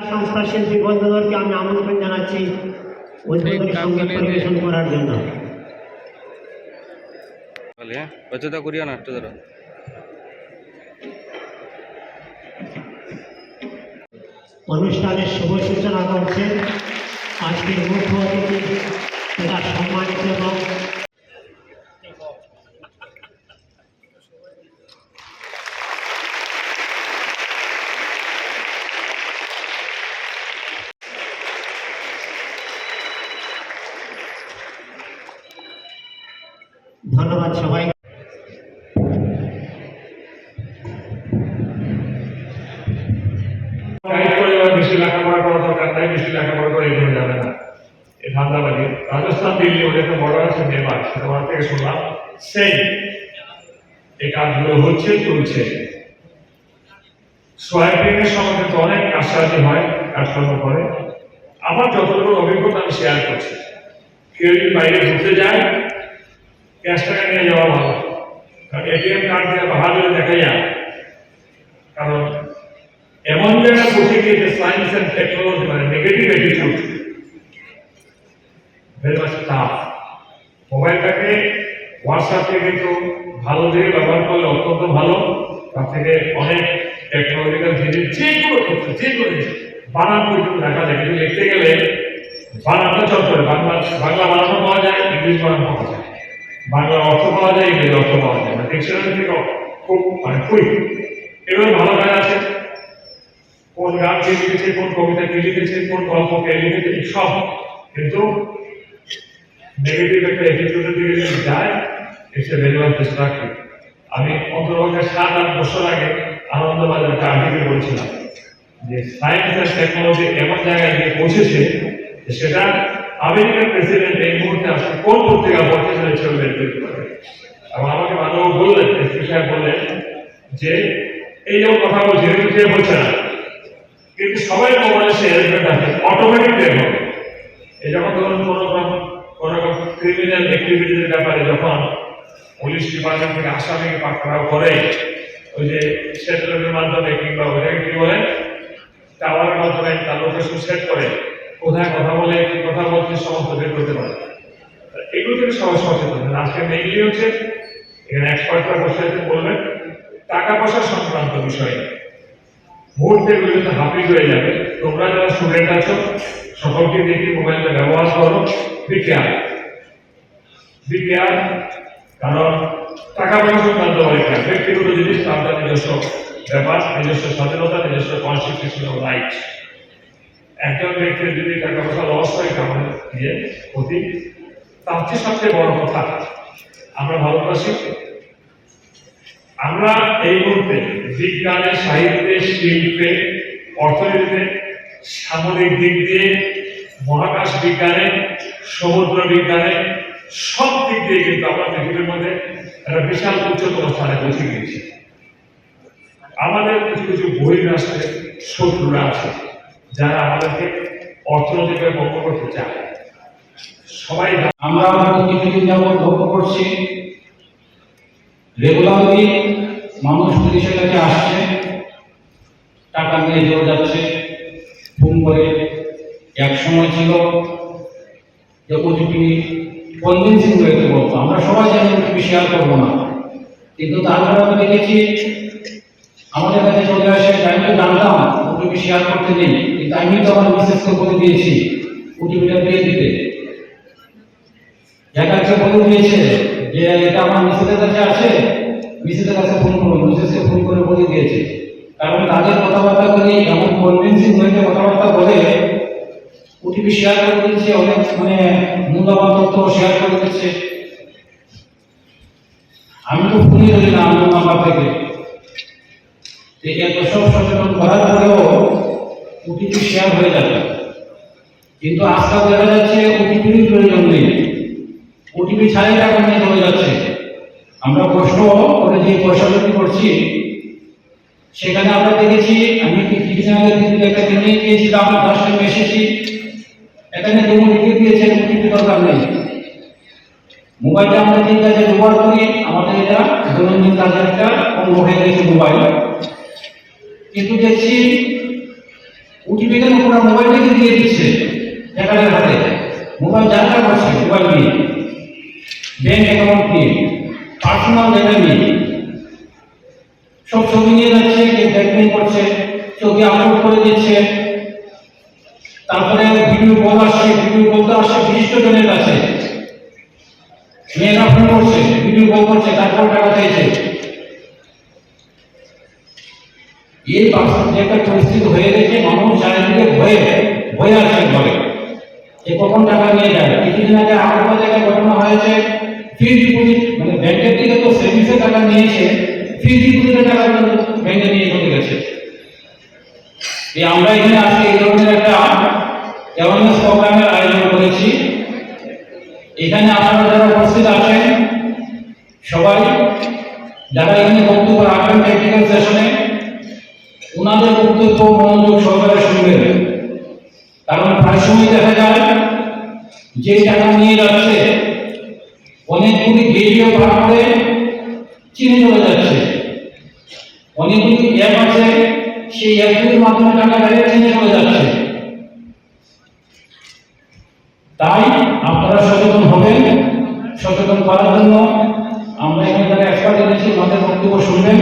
সংস্থার শিল্পী বন্ধুদেরকে আমি আমন্ত্রণ জানাচ্ছি উদ্বোধনী সঙ্গীত পরিবেশন করার জন্য। অনুষ্ঠানের শুভ সূচনা করছেন আজকের মুখ্য অতিথি তথা সম্মানিত এবং ধন্যবাদ সবাই। বেশি লেখাপড়া করা দরকার, তাই বেশি লেখাপড়া করে এগোনো যাবে না। এই ধান্দাবাজি রাজস্থান, দিল্লি ওদের একটা বড় আছে নেপাল, সেটা ওর থেকে শুনলাম সেই এই কাজগুলো হচ্ছে, চলছে। সোয়াইপিংয়ের সম্বন্ধে তো অনেক কাজসাজি হয়, কাজকর্ম করে। আমার যতটুকু অভিজ্ঞতা আমি শেয়ার করছি। কেউ যদি বাইরে ঘুরতে যায়, ক্যাশ টাকা নিয়ে যাওয়া ভালো, কারণ এটিএম কার্ড দিয়ে বাহাদুরি দেখা যায়। কারণ এমন জায়গায় বসে গিয়েছে সায়েন্স অ্যান্ড টেকনোলজি, মানে negative attitude very much tough. মোবাইলটাকে হোয়াটসঅ্যাপ থেকে কিন্তু ভালো দিকে ব্যবহার করলে অত্যন্ত ভালো। তার থেকে অনেক টেকনোলজিক্যাল জিনিস যে কোনো ক্ষেত্রে, যে কোনো বানান পর্যন্ত দেখা যায়, কিন্তু লিখতে গেলে বানানটা চল করে। বাংলা বানানো পাওয়া যায়, ইংলিশ বানানো পাওয়া যায়, বাংলা অর্থ পাওয়া যায়, ইংরেজি অর্থ পাওয়া যায়। ডিকশনারি থেকে খুব কুইক। এবার ভালো কাজ আছে, কোন গান কে লিখেছে, কোন কবিতা কে লিখেছে, কোন গল্প কে লিখেছে, সব। কিন্তু নেগেটিভ একটা অ্যাটিটিউডের দিকে যদি যায়, ইটস এ ভেরি মাচ ডিস্ট্রাক্টিভ। আমি অন্তর্ভাগে 7-8 বছর আগে আনন্দবাজার একটা আর্টিকেল পড়েছিলাম যে সায়েন্স অ্যান্ড টেকনোলজি এমন জায়গায় গিয়ে পৌঁছেছে যে সেটা আমেরিকার প্রেসিডেন্ট এই মুহূর্তে আসলে কোন পত্রিকা পড়তে চলেছে বের করতে পারে। এবং আমাকে মানব বললেন, এসপি সাহেব বললেন যে এই যেমন কথা বলছে, কেউ বলছে না, কিন্তু সবাই মোবাইলে সে অ্যারেঞ্জমেন্ট আছে, অটোমেটিক বের হবে। এই যখন ধরুন কোনো ক্রিমিনাল অ্যাক্টিভিটির ব্যাপারে যখন পুলিশ ডিপার্টমেন্ট থেকে আসামিকে পাকড়াও করে, ওই যে স্যাটেলাইটের মাধ্যমে কিংবা ওইটাকে কি বলে টাওয়ারের মাধ্যমে তার লোকেশন সেট করে কোথায় কথা বলে, কি কথা বলছে, সমস্ত বের করতে পারে। এগুলো থেকে সবাই সচেতন। আজকে মেইনলি হচ্ছে এখানে এক্সপার্টরা বসে আছে, বলবেন টাকা পয়সা সংক্রান্ত বিষয়ে মুহূর্তে এগুলোতে হাফিজ হয়ে যাবে। তোমরা যারা স্টুডেন্ট আছো সকলকে দেখি মোবাইলটা ব্যবহার করো, বিকেয়ার। কারণ টাকা পয়সা সংক্রান্ত ব্যক্তিগত জিনিস, তার নিজস্ব ব্যাপার, নিজস্ব স্বাধীনতা, নিজস্ব কনস্টিটিউশনাল রাইট। একজন ব্যক্তির যদি টাকা পয়সা লস হয় কারণে দিয়ে ক্ষতি, তার চেয়ে সবচেয়ে বড় কথা আমরা ভারতবাসী, আমরা এই মুহূর্তে বিজ্ঞানে, সাহিত্যে, শিল্পে, অর্থনীতিতে, সামরিক দিক দিয়ে, মহাকাশ বিজ্ঞানে, সমুদ্র বিজ্ঞানে, সব দিক দিয়ে কিন্তু আমরা পৃথিবীর মধ্যে একটা বিশাল উচ্চতর স্থানে পৌঁছে গিয়েছি। আমাদের কিছু কিছু বহির্রাষ্ট্রের শত্রুরা আছে যারা আমাদেরকে অর্থনৈতিক পক্ষ করতে চায়। সবাই আমরা কিছুদিন যাবত লক্ষ্য করছি, রেগুলারলি মানুষ পুলিশের কাছে আসছে, টাকা নিয়ে চলে যাচ্ছে ফোন করে। এক সময় ছিল যে ওটিপি কনভিন্সিং হয়েছে বলতো, আমরা সবাই জানি ওটিপি শেয়ার করবো না, কিন্তু তারপরে আমি দেখেছি আমাদের কাছে চলে আসে। আমি তো জানতাম ওটিপি শেয়ার করতে নেই, কিন্তু আমি তো আমার মিসেসকে বলে দিয়েছি ওটিপিটা দিয়ে দিতে। একাকে বলে দিয়েছে যে এটা আমার মিসেসের কাছে আছে, মিসেসের কাছে ফোন করুন, মিসেসকে ফোন করে বলে দিয়েছে। কারণ তাদের কথাবার্তা বলে এমন কনভিন্সিং হয়েছে, কথাবার্তা বলে ওটিপি শেয়ার করে দিচ্ছে, অনেক মূল্যবান তথ্য শেয়ার করে দিচ্ছে। আমি তো ফোনই ধরি না আমার নাম্বার থেকে। এত সব সচেতন করার পরেও ওটিপি শেয়ার হয়ে যাবে। কিন্তু আজকাল দেখা যাচ্ছে ওটিপির প্রয়োজন নেই, ওটিপি ছাড়াই টাকা নিয়ে চলে যাচ্ছে। আমরা কষ্ট করে যে পয়সা বিক্রি করছি, সেখানে আমরা দেখেছি, আমি কিছুদিন আগে দিল্লিতে একটা কিনে গিয়েছিলাম, 10 টাকা এসেছি, এখানে ডেমো লিখে দিয়েছে ওটিপি দরকার নেই। মোবাইলটা আমরা যে কাজে ব্যবহার করি, আমাদের এটা দৈনন্দিন কাজের একটা অঙ্গ হয়ে গেছে মোবাইল। কিন্তু দেখছি ওটিপি কেন ওরা মোবাইল থেকে দিয়ে দিচ্ছে হ্যাকারের হাতে, মোবাইল যাত্রা করছে, মোবাইল নিয়ে ব্যাংক অ্যাকাউন্ট নিয়ে পার্সোনাল ডেটা নিয়ে সব ছবি নিয়ে যাচ্ছে, ব্ল্যাকমেল করছে, ছবি আপলোড করে দিচ্ছে। তারপরে ভিডিও কল আসছে, ভিডিও কলটা আসছে 20 জনের কাছে, মেয়েরা ফোন করছে, ভিডিও কল করছে, তারপর টাকা চাইছে। এই যে একটা পরিস্থিতি হয়ে গেছে, মানুষ চারিদিকে ভয়ে আসছে ঘরে যে কখন টাকা নিয়ে যায়। কিছুদিন আগে আমার জায়গায় ঘটনা হয়েছে, ফিক্সড ডিপোজিট মানে ব্যাংকের থেকে তো সেভিংসে টাকা নিয়েছে, ফিক্সড ডিপোজিটের টাকা ব্যাংকে নিয়ে চলে গেছে। এই আমরা এখানে আজকে এই ধরনের একটা অ্যাওয়ারনেস প্রোগ্রামের আয়োজন করেছি। এখানে আপনারা যারা উপস্থিত আছেন সবাই যারা এখানে বক্তব্য রাখবেন টেকনিক্যাল সেশনে, ওনাদের বক্তব্য মনোযোগ সহকারে শুনবেন। কারণ প্রায় সময় দেখা যায় যে টাকা নিয়ে যাচ্ছে অনেকগুলি ভিডিও পার করে চিনে চলে যাচ্ছে, অনেকগুলি অ্যাপ আছে সেই অ্যাপগুলির মাধ্যমে টাকা বাইরে চিনে চলে যাচ্ছে। তাই আপনারা সচেতন হবেন। সচেতন করার জন্য আমরা এখানে যারা এক্সপার্ট এনেছি ওনাদের বক্তব্য শুনবেন।